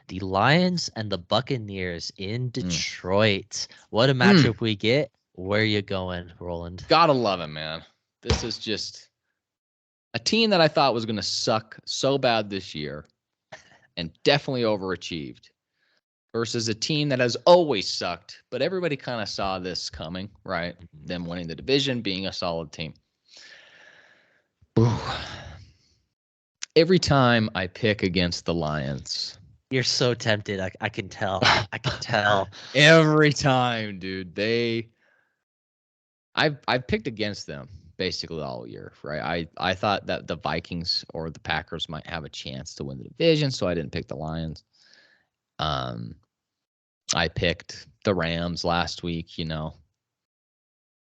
The Lions and the Buccaneers in Mm. Detroit. What a matchup we get. Where are you going, Roland? Gotta love it, man. This is just a team that I thought was going to suck so bad this year and definitely overachieved versus a team that has always sucked, but everybody kind of saw this coming, right? Them winning the division, being a solid team. Ooh. Every time I pick against the Lions, you're so tempted. I can tell. I can tell. Every time, dude. I've picked against them basically all year, right? I thought that the Vikings or the Packers might have a chance to win the division, so I didn't pick the Lions. I picked the Rams last week,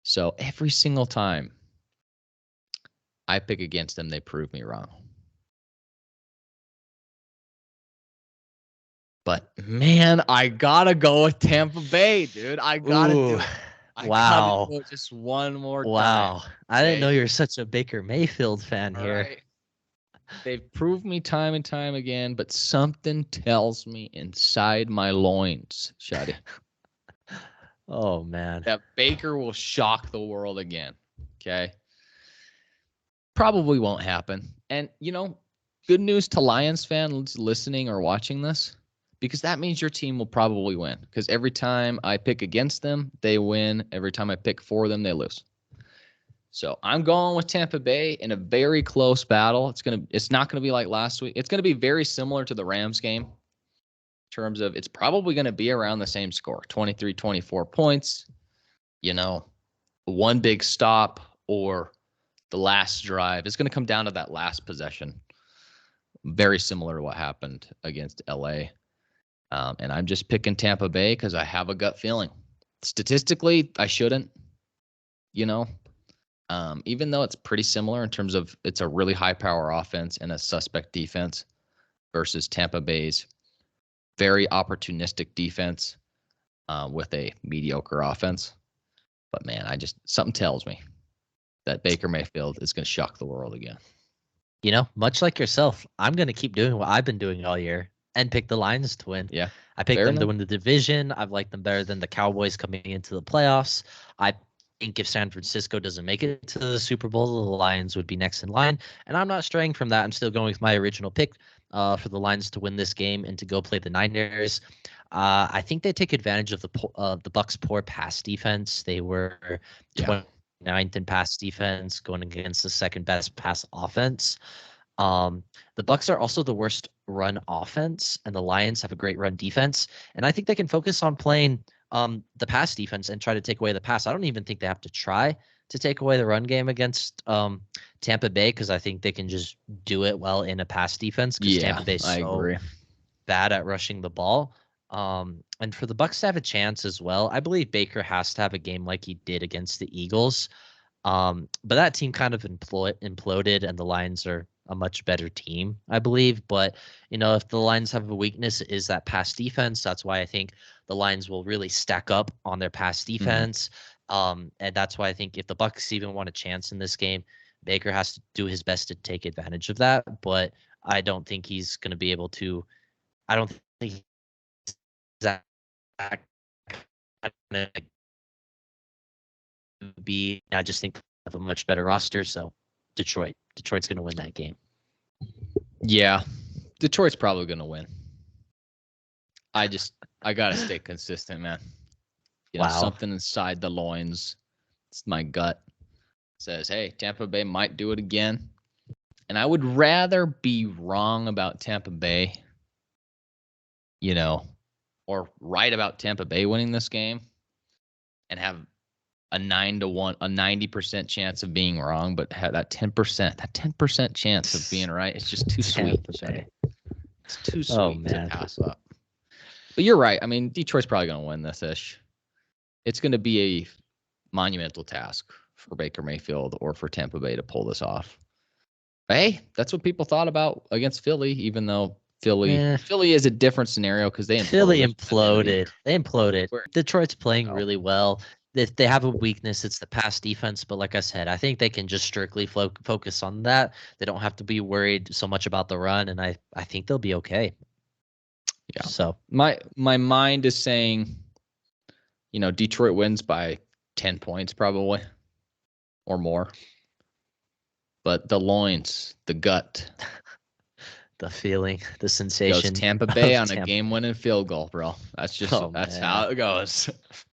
So every single time I pick against them, they prove me wrong. But man, I gotta go with Tampa Bay, dude. I gotta do it. I gotta do it just one more time. Wow. I didn't know you were such a Baker Mayfield fan here. Right. They've proved me time and time again, but something tells me inside my loins, Shuddy. Oh, man. That Baker will shock the world again. Okay. Probably won't happen. And, good news to Lions fans listening or watching this, because that means your team will probably win. Because every time I pick against them, they win. Every time I pick for them, they lose. So I'm going with Tampa Bay in a very close battle. It's not gonna be like last week. It's gonna be very similar to the Rams game in terms of it's probably gonna be around the same score, 23, 24 points. One big stop or the last drive. It's gonna come down to that last possession. Very similar to what happened against LA. And I'm just picking Tampa Bay because I have a gut feeling. Statistically, I shouldn't. Even though it's pretty similar in terms of it's a really high power offense and a suspect defense versus Tampa Bay's very opportunistic defense with a mediocre offense. But man, something tells me that Baker Mayfield is going to shock the world again. Much like yourself, I'm going to keep doing what I've been doing all year and pick the Lions to win. Yeah. I picked them to win the division. I've liked them better than the Cowboys coming into the playoffs. I think if San Francisco doesn't make it to the Super Bowl, the Lions would be next in line. And I'm not straying from that. I'm still going with my original pick for the Lions to win this game and to go play the Niners. I think they take advantage of the Bucs' poor pass defense. They were 29th in pass defense, going against the second best pass offense. The Bucs are also the worst run offense, and the Lions have a great run defense. And I think they can focus on playing the pass defense and try to take away the pass. I don't even think they have to try to take away the run game against Tampa Bay because I think they can just do it well in a pass defense because Tampa Bay is so bad at rushing the ball. And for the Bucs to have a chance as well, I believe Baker has to have a game like he did against the Eagles. But that team kind of imploded, and the Lions are a much better team, I believe. But, if the Lions have a weakness, is that pass defense. That's why I think the Lions will really stack up on their pass defense. And that's why I think if the Bucs even want a chance in this game, Baker has to do his best to take advantage of that. But I don't think he's going to be able to. I don't think that be. I just think they have a much better roster. So Detroit's going to win that game. Yeah, Detroit's probably going to win. I got to stay consistent, man. Something inside the loins, it's my gut, says, hey, Tampa Bay might do it again. And I would rather be wrong about Tampa Bay, or right about Tampa Bay winning this game and have a 9-1, a 90% chance of being wrong, but have that 10% chance of being right. It's just too sweet. It's too sweet to pass up. But you're right. I mean, Detroit's probably going to win this ish. It's going to be a monumental task for Baker Mayfield or for Tampa Bay to pull this off. But hey, that's what people thought about against Philly, even though Philly is a different scenario because Philly imploded. They imploded. Detroit's playing really well. They have a weakness. It's the pass defense. But like I said, I think they can just strictly focus on that. They don't have to be worried so much about the run. And I think they'll be okay. Yeah. So My mind is saying, Detroit wins by 10 points probably or more. But the loins, the gut, the feeling, the goes sensation Tampa Bay of on a Tampa. game-winning field goal, bro. That's Oh, that's man. how it goes.